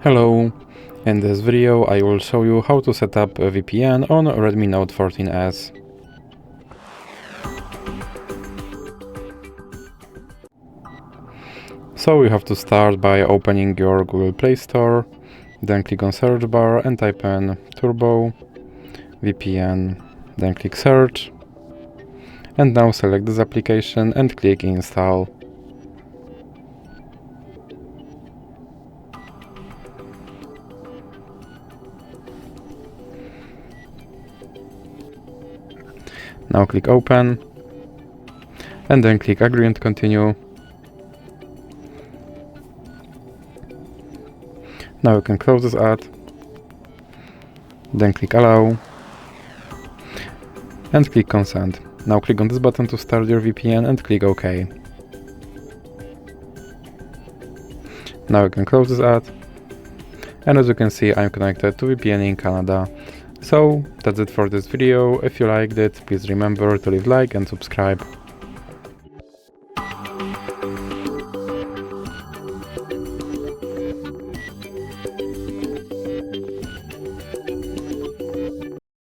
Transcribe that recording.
Hello, in this video I will show you how to set up a VPN on Redmi Note 14S. So you have to start by opening your Google Play Store, then click on search bar and type in Turbo VPN, then click search, and now select this application and click install. Now click open, and then click agree and continue. Now you can close this ad, then click allow, and click consent. Now click on this button to start your VPN and click OK. Now you can close this ad, and as you can see I'm connected to VPN in Canada. So that's it for this video. If you liked it, please remember to leave a like and subscribe.